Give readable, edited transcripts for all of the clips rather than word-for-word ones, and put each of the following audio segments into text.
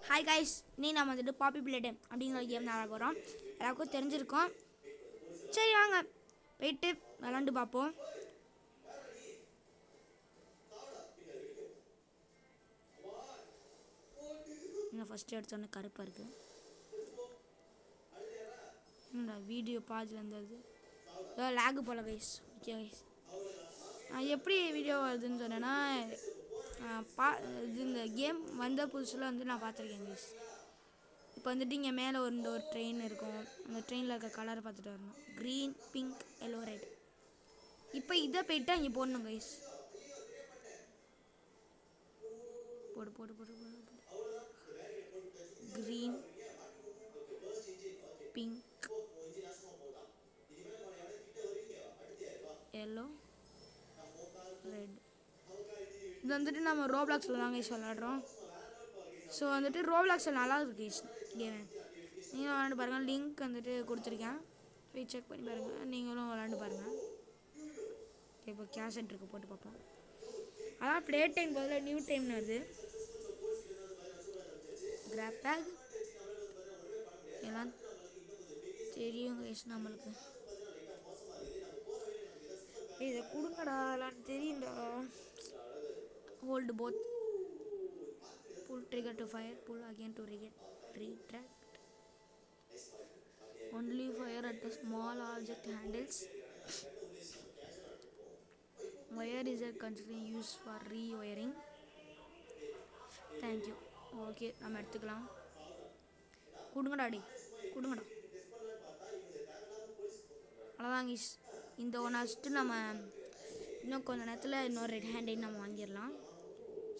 Hi guys, நீ நம்ம வந்துட்டு பாப்பி பிளேட் அப்படிங்கிற கேம் தான் போகிறோம். எல்லாருக்கும் தெரிஞ்சிருக்கோம். சரி வாங்க போயிட்டு விளாண்டு பார்ப்போம். இன்னும் ஃபஸ்ட்டு எடுத்தோன்னே கருப்பாக இருக்குது. என்னடா வீடியோ பாதியில் இருந்தது ஏதோ லேகு போல் கைஸ். ஓகே கைஸ், எப்படி வீடியோ வருதுன்னு சொன்னேன்னா இது இந்த கேம் வந்த புதுசில் வந்து நான் பார்த்துருக்கேன் கைஸ். இப்போ வந்துட்டு இங்கே மேலே ஒரு ட்ரெயின் இருக்கும். அந்த ட்ரெயினில் இருக்க கலரை பார்த்துட்டு வரணும். Green, pink, yellow, red. இப்போ இதை போயிட்டு இங்கே போடணும் கைஸ். போடு போடு போடு போடு க்ரீன், பிங்க், எல்லோ, ரெட். இது வந்துட்டு நம்ம ரோப்ளாக்ஸில் தாங்க கைஸ் விளாட்றோம். ஸோ வந்துட்டு ரோப்ளாக்ஸில் நல்லா இருக்கு கைஸ் கேமு. நீங்களும் விளாண்டு பாருங்கள். லிங்க் வந்துட்டு கொடுத்துருக்கேன், போய் செக் பண்ணி பாருங்கள். நீங்களும் விளாண்டு பாருங்கள். இப்போ கேசட் இருக்குது, போட்டு பார்ப்போம். அதான் ப்ளே டைம் பதில் நியூ டைம்னு வருது. கிராப் பேக் எல்லாம் தெரியும் கைஸ் நம்மளுக்கு. இதை கொடுங்கடா, எல்லாம் தெரியும்டா. Hold both, pull trigger to fire, pull again to retract. Only fire at the small object handles. Wire is a constantly used for rewiring. Thank you. Okay, நம்ம எடுத்துக்கலாம். கொடுங்கடா டி, கொடுங்கடா. அவ்வளோதாங்க கைஸ். இந்த ஒன்று வச்சுட்டு நம்ம இன்னும் கொஞ்சம் நேரத்தில் இன்னொரு ரெட் ஹேண்டையும் நம்ம வாங்கிடலாம்.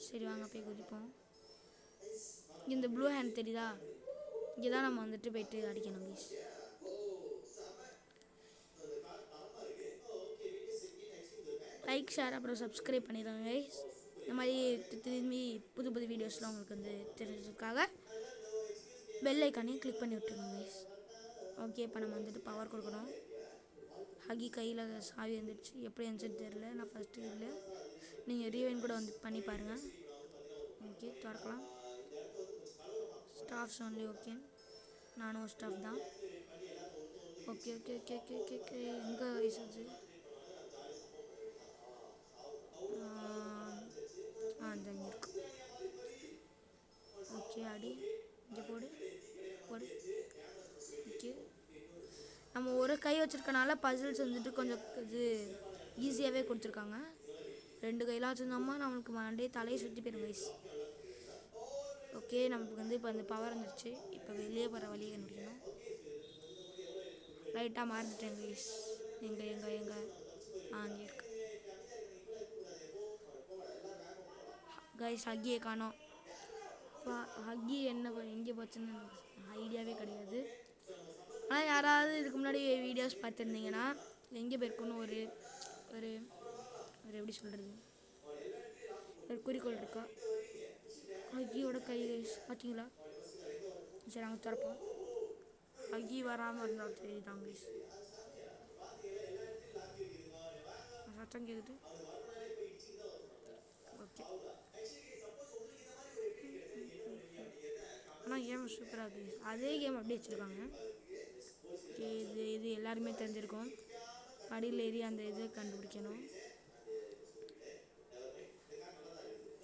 சரி வாங்க போய் குதிப்போம். இந்த ப்ளூ ஹேண்ட் தெரியுதா, இங்கே தான் நம்ம வந்துட்டு போயிட்டு அடிக்கணும் கைஸ். லைக், ஷேர், அப்புறம் சப்ஸ்கிரைப் பண்ணிடுங்க கைஸ். இந்த மாதிரி திரும்பி புது புது வீடியோஸ்லாம் உங்களுக்கு வந்து தெரிஞ்சதுக்காக பெல் ஐக்கானையும் கிளிக் பண்ணி விட்டுருங்க கைஸ். ஓகே, இப்போ நம்ம வந்துட்டு பவர் கொடுக்கணும். ஹகி கையில் சாவி வந்துடுச்சு. எப்படி இருந்துச்சுன்னு தெரில, நான் ஃபஸ்ட்டு இல்லை. நீங்கள் ரீவைன் கூட வந்து பண்ணி பாருங்கள். ஓகே, திறக்கலாம். Staffs only. ஓகே, நானும் ஸ்டாஃப் தான். Okay okay okay okay okay okay எங்கே வயசு அந்த இங்கே இருக்கு. ஓகே, அடி இங்கே போடு போடு. ஓகே, நம்ம ஒரு கை வச்சுருக்கனால பசில்ஸ் வந்துட்டு கொஞ்சம் இது ஈஸியாகவே கொடுத்துருக்காங்க. ரெண்டு கையெல்லாம் வச்சுருந்தோம்னா நம்மளுக்கு மண்டே தலையை சுற்றி போயிடும் கைஸ். ஓகே, நமக்கு வந்து இப்போ அந்த பவர் வந்துடுச்சு. இப்போ வெளியே போகிற வழியை கண்டுபிடிக்கணும். லைட்டாக மாறிட்டேன் கைஸ். எங்கே எங்கே எங்கே அங்கே இருக்கு கைஸ். ஹக்கியை காணோம். இப்போ ஹக்கி என்ன எங்கே போச்சுன்னு ஐடியாவே கிடையாது. ஆனால் யாராவது இதுக்கு முன்னாடி வீடியோஸ் பார்த்துருந்தீங்கன்னா எங்கே போயிருக்கோன்னு ஒரு ஒரு ஒரு எப்படி சொல்கிறது, ஒரு குறிக்கோள் இருக்கா. ஹக்கியோட கை கைஸ் பார்த்தீங்களா? சரி, அங்கே திறப்போம். ஹக்கி வராமல் இருந்தாலும் தெரியுதாங்க கைஸ். சத்தம் கேட்குது. ஓகே, ஆனால் கேம் சூப்பராக இருக்குது. அதே கேம் அப்படியே வச்சுருக்காங்க. ஓகே, இது எல்லாருமே தெரிஞ்சிருக்கோம். படியில் ஏறி அந்த இதை கண்டுபிடிக்கணும்.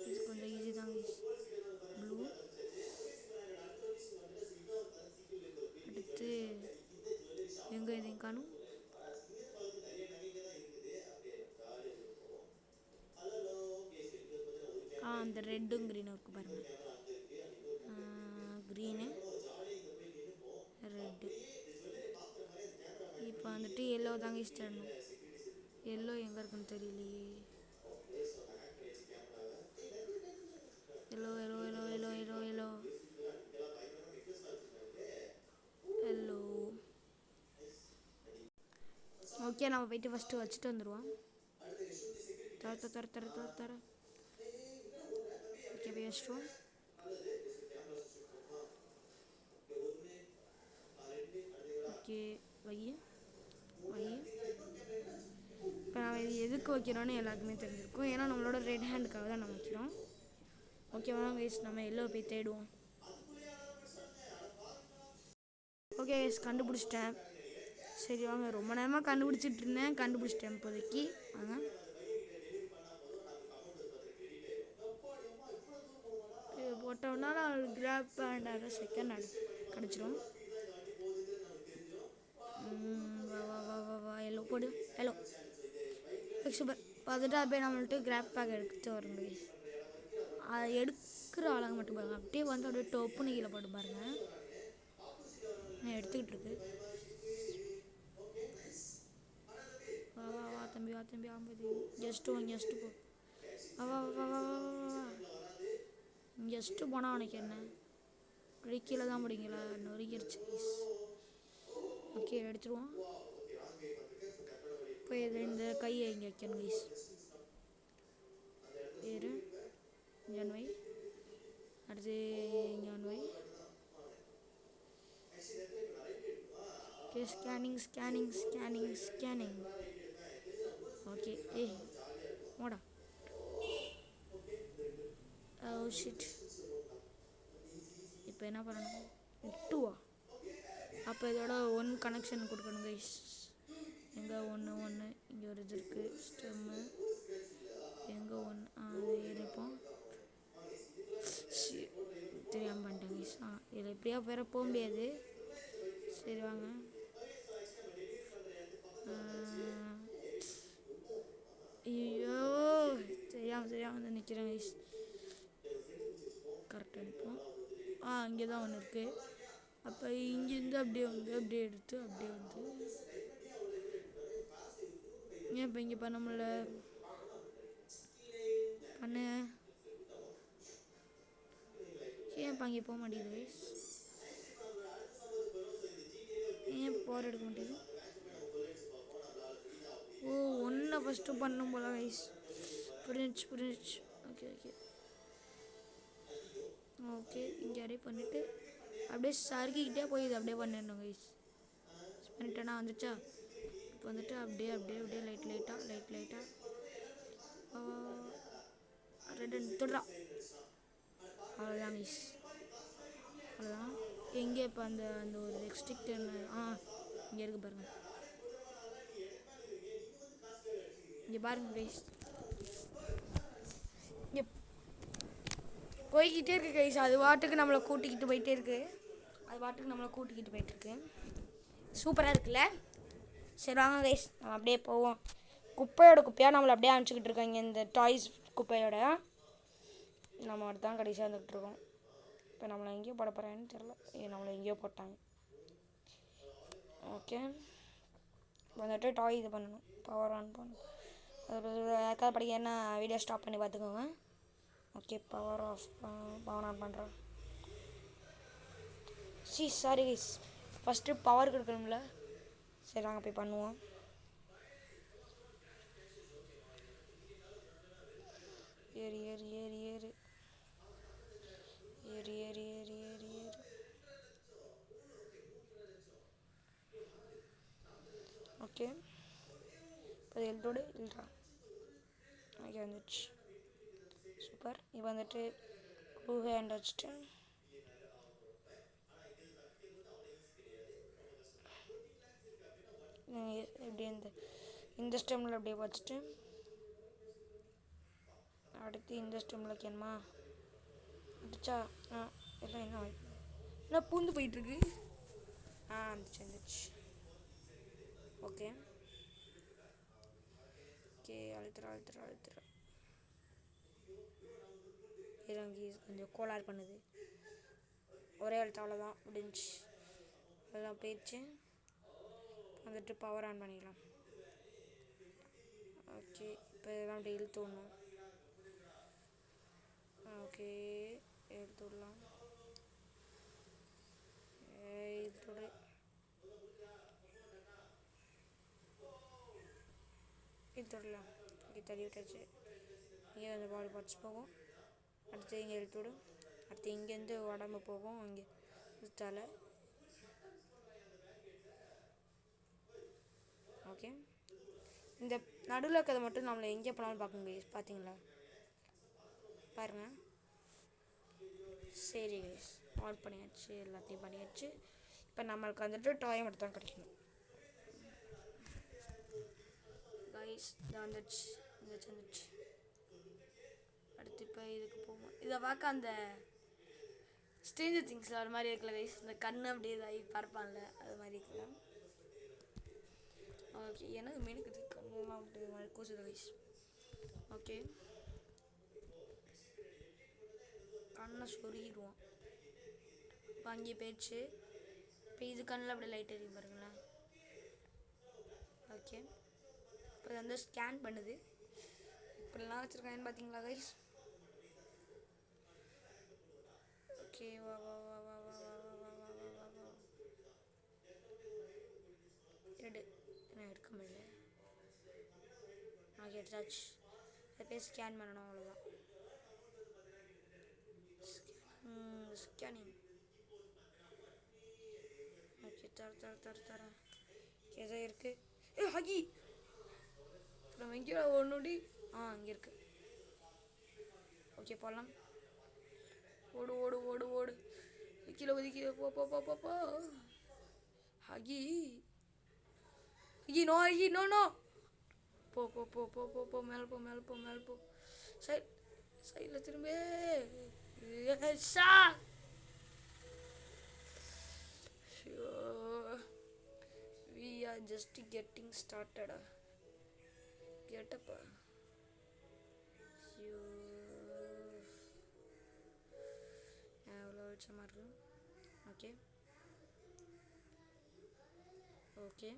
இது கொஞ்சம் ஈஸி தான் கைஸ். ப்ளூ அடுத்து எங்கே இதையும் காணும். அந்த ரெட்டும் க்ரீனும் இருக்குது பாருங்கள். Green, red. இப்போ வந்துட்டு எல்லோ தாங்க இஷ்டணும். எல்லோ எங்கே இருக்குன்னு தெரியலையே. Yellow yellow yellow yellow yellow yellow yellow. Okay, நம்ம போயிட்டு ஃபஸ்ட்டு வச்சுட்டு வந்துடுவோம். தர தர தர தர தர. ஓகே, போய் வச்சிட்டோம். ஓகே, வை வை. இப்போ நம்ம இது எதுக்கு வைக்கிறோன்னு எல்லாருக்குமே தெரிஞ்சிருக்கும். ஏன்னா நம்மளோட ரெட் ஹேண்டுக்காக தான் நம்ம வைக்கிறோம். ஓகேவா கைஸ், நம்ம எல்லோ போய் தேடுவோம். ஓகே கண்டுபிடிச்சிட்டேன். சரி வாங்க, ரொம்ப நேரமாக கண்டுபிடிச்சிட்டு இருந்தேன், கண்டுபிடிச்சிட்டேன் இப்போதைக்கு. வாங்க போட்டோம்னா நான் கிராப் பேண்ட் செகண்ட் கிடச்சிரும். வா வா வா வா வா எல்லோ போடு, எல்லோ சூப்பர். பார்த்துட்டு அப்படியே நம்மள்ட்ட கிராப் பேக் எடுத்து வரணும் கைஸ். அதை எடுக்கிற ஆளாக மட்டும் பாருங்கள், அப்படியே வந்து அப்படியே டொப்புன்னு கீழே போட்டு பாருங்கள். நான் எடுத்துக்கிட்டு இருக்கு. வா வா வா தம்பி, வா தம்பி, ஆம்பது ஜஸ்ட்டு போ. வா வா வா வா வா வா ஜஸ்ட்டு போனால் அவனுக்கு என்ன அப்படி கீழே தான் முடிங்களா, நொறுக்கிடுச்சு கைஸ். ஓகே எடுத்துருவோம். இப்போ இந்த கையை இங்கே வைக்கணும் கைஸ். ஏறு இங்கே வை, அடுத்து இங்கே வை. Okay scanning. ஓகே மோடா. Oh shit. இப்போ என்ன பண்ணணும், 2 அப்போ இதோட 1 கனெக்ஷன் கொடுக்கணும் கைஸ். எங்கே 1 இங்கே ஒரு இது இருக்குது ஸ்டெம்மு. எங்கே 1 அது இருப்போம். தெரியாமல் பண்ணிட்டேன் கைஸ். இதில் எப்படியா வேற போக முடியாது. சரி வாங்க. ஐயோ தெரியாமல் வந்து நிற்கிறேன் கைஸ். கரெக்டாக நிற்போம். இங்கே தான் ஒன்று இருக்குது. அப்போ இங்கேருந்து அப்படியே எடுத்து அப்படியே வந்து ஏன் இப்போ இங்கே பண்ண முடியல, பண்ணு ஏன் இப்போ அங்கே போக மாட்டேங்குது, ஏன் பவர் எடுக்க மாட்டேங்குது. ஓ ஒன்றை ஃபஸ்ட்டு பண்ணும் போல கைஸ். புரிஞ்சிச்சு. ஓகே இங்கே அப்படியே பண்ணிவிட்டு அப்படியே சறுக்கிக்கிட்டே போய் இது அப்படியே பண்ணிடணும் கைஸ். பண்ணிட்டேன்னா வந்துச்சா. இப்போ வந்துட்டு அப்படியே லைட்டாக ரெண்டு தொடுறா. அவ்வளோதான் கைஸ், அவ்வளோதான். எங்கே இப்போ அந்த ஒரு ரெஸ்ட்ரிக்டர் இங்கே இருக்குது பாருங்கள். இங்கே பாருங்கள் கைஸ், இங்கே போய்கிட்டே இருக்குது கைஸ். அது வாட்டுக்கு நம்மளை கூட்டிக்கிட்டு போயிட்டே இருக்கு. சூப்பராக இருக்குல்ல. சரி வாங்க கைஸ், நம்ம அப்படியே போவோம். குப்பையாக நம்மளை அப்படியே அனுப்பிச்சிக்கிட்டு இருக்காங்க. இந்த டாய்ஸ் குப்பையோட நம்ம தான் கடைசியாக வந்துக்கிட்டு இருக்கோம். இப்போ நம்மளை எங்கேயோ போட போகிறேன்னு தெரில. நம்மளை எங்கேயோ போட்டாங்க. ஓகே வந்துட்டு டாய் இது பண்ணணும், பவர் ஆன் பண்ணணும். அது யாருக்காவது படிக்க என்ன வீடியோ ஸ்டாப் பண்ணி பார்த்துக்கோங்க. ஓகே பவர் ஆன் பண்ணுறோம். சாரி கைஸ், ஃபஸ்ட்டு பவர் கொடுக்கணும்ல. சரி வாங்க போய் பண்ணுவோம். ஏறு. ஓகே இப்போ எழுத்தோடு இல்லைடா. ஓகே வந்துடுச்சு. சூப்பர். இப்போ வந்துட்டு ப்ளூ ஹேண்ட் வச்சுட்டு எப்படி இந்த ஸ்டெம்மில் அப்படியே வச்சுட்டு அடுத்து இந்த ஸ்டெம்மில் வைக்கணுமா. அடிச்சா எல்லாம் என்ன பூந்து போயிட்டுருக்கு. வந்துச்சு. ஓகே அழுத்துறா இறங்கி கொஞ்சம் கோளாறு பண்ணுது. ஒரே அழுத்த அவ்வளோதான் முடிஞ்சு. அதெல்லாம் போயிடுச்சு. வந்துட்டு பவர் ஆன் பண்ணிக்கலாம். ஓகே இப்போ இதெல்லாம் அப்படியே இழுத்து விடணும். ஓகே இழுத்து விடலாம். இழுத்து விடலாம். இங்கே தள்ளி விட்டாச்சு. இங்கே கொஞ்சம் பாடி பார்ட்ஸ் போகும். அடுத்து இங்கே இழுத்து விடும். அடுத்து இங்கேருந்து உடம்பு போகும். இங்கே தலை. ஓகே இந்த நடுவில் இருக்கிறத மட்டும் நம்மளை எங்கே போனாலும் பார்க்குங்க. பார்த்தீங்களா பாருங்கள். சரி கைஸ் ஆன் பண்ணியாச்சு, எல்லாத்தையும் பண்ணியாச்சு. இப்போ இப்போ நம்மளுக்கு வந்துட்டு டாய் மட்டும் தான் கிடைக்கணும் கைஸ். இதான் வந்துடுச்சு வந்துடுச்சு. அடுத்து இப்போ இதுக்கு போவோம். இதை பார்க்க அந்த ஸ்ட்ரேஞ்சர் திங்ஸில் அது மாதிரி இருக்குல்ல கைஸ், இந்த கண்ணு அப்படியே இதாகி பறப்பான்ல அது மாதிரி இருக்குல்ல. ஓகே, எனக்கு மெனுக்கு கண்ணெல்லாம் அப்படி கூசுது கைஸ். ஓகே, கண்ணை சொருகிடுவோம். இப்போ அங்கேயே போயிடுச்சு. இப்போ இது கண்ணில் அப்படியே லைட் எரியும் பாருங்களேன். ஓகே, இப்போ இது வந்து ஸ்கேன் பண்ணுது. இப்படிலாம் வச்சுருக்காங்கன்னு பார்த்தீங்களா கைஸ். ஓகே, வா வா வா வா வா வா வா வா வா வா வா நான் எடுக்க முடியல. ஓகே, எடுத்தாச்சு. அதை போய் ஸ்கேன் பண்ணணும், அவ்வளோதான். ஸ்கேனிங். ஓகே, தரேன். ஏதோ இருக்கு. ஹகி நம்ம எங்கேயோ ஒன்றுடி. இங்கே இருக்கு. ஓகே, போகலாம். ஓடு ஓடு ஓடு ஓடு. கீழே ஒதுக்கி போ போ போ போ போ. ஹகி நோ ஹகி நோ நோ. போ போ போ போ போ போ மேலே போ மேலே போ மேலே போ. சைடில் திரும்ப. We are just getting started. Get up. எவ்வளோ வெளிச்சமாக இருக்கு. ஓகே ஓகே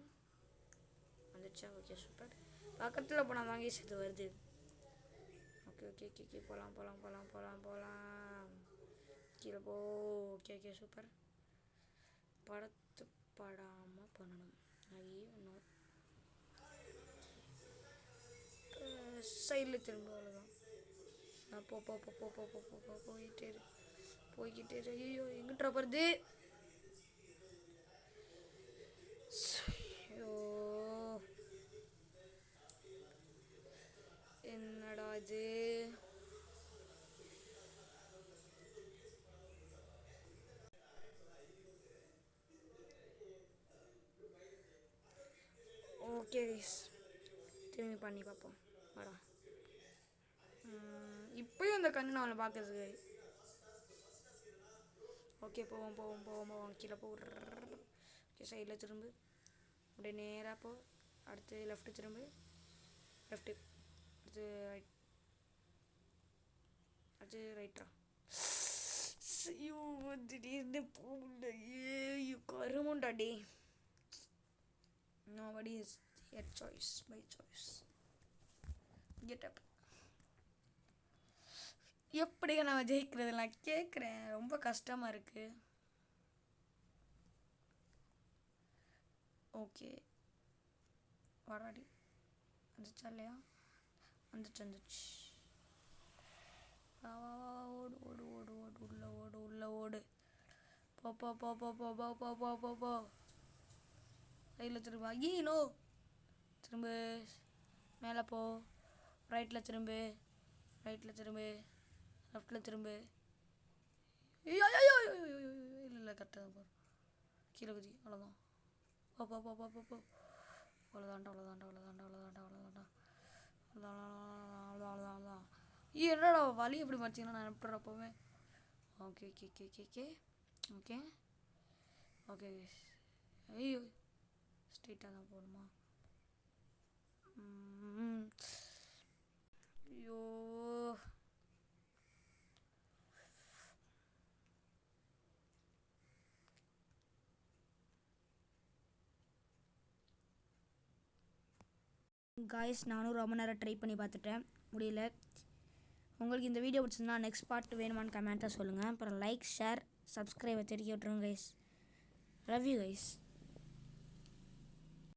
வந்துடுச்சா. Okay, super. பக்கத்தில் போனால் வாங்கி சேர்த்து வருது. ஓகே ஓகே ஓகே ஓகே போகலாம் போகலாம் போகலாம் போகலாம் போகலாம். கீழே போ. Okay okay super. படத்து படாமல் பண்ணணும். ஐயோ இன்னும் சைடில் திரும்ப, அவ்வளோதான். போ போ போ போ போ போ போ போய்கிட்டே இரு. ஐயோ எங்கிட்ட போகிறது. ஐயோ என்னடா இது. ஓகே திரும்பி பண்ணி பார்ப்போம். வாடா. இப்போயும் அந்த கண்ணு நான் அவனை பார்க்கறதுக்கு. ஓகே, போவோம். கீழே போ. ஓகே, சைடில் திரும்பு. அப்படியே நேராக போ. அடுத்து லெஃப்ட்டு திரும்பு. லெஃப்ட்டு. அடுத்து ரைட்டா. ஐயோ திடீர்னு போகல. ஐயோ கருமுண்டாடி. Nobody is your choice, my choice. Get up. எப்படி நான் ஜெயிக்கிறது நான் கேட்குறேன். ரொம்ப கஷ்டமாக இருக்குது. ஓகே வாடாடி. வந்துச்சா இல்லையா? வந்துச்சு. ஓடு ஓடு ஓடு ஓடு உள்ள ஓடு. போ போ போ போ போ போ போ போ போ போ. சைடில் திரும்ப. ஐயோ திரும்ப. மேலே போ. ரைட்டில் திரும்ப. லெஃப்டில் திரும்ப. இல்லை கரெக்டாக தான் போகிறோம். கீழே குதி. அவ்வளோதான். போ போ போ போ போ. அவ்வளோதான். என்னடா வலி எப்படி மாற்றிங்கன்னா நான் எப்படா okay okay okay okay okay okay okay. ஐயோ ஸ்ட்ரெயிட்டாக தான் போகணுமா? ஐயோ காய்ஸ், நானும் ரொம்ப நேரம் ட்ரை பண்ணி பார்த்துட்டேன், முடியல. உங்களுக்கு இந்த வீடியோ பிடிச்சிருந்தா நெக்ஸ்ட் பார்ட் வேணுமான்னு கமெண்ட்டாக சொல்லுங்கள். அப்புறம் லைக், ஷேர், சப்ஸ்கிரைபை தெரிவிக்க விட்ருங்க கைஸ். Love you guys.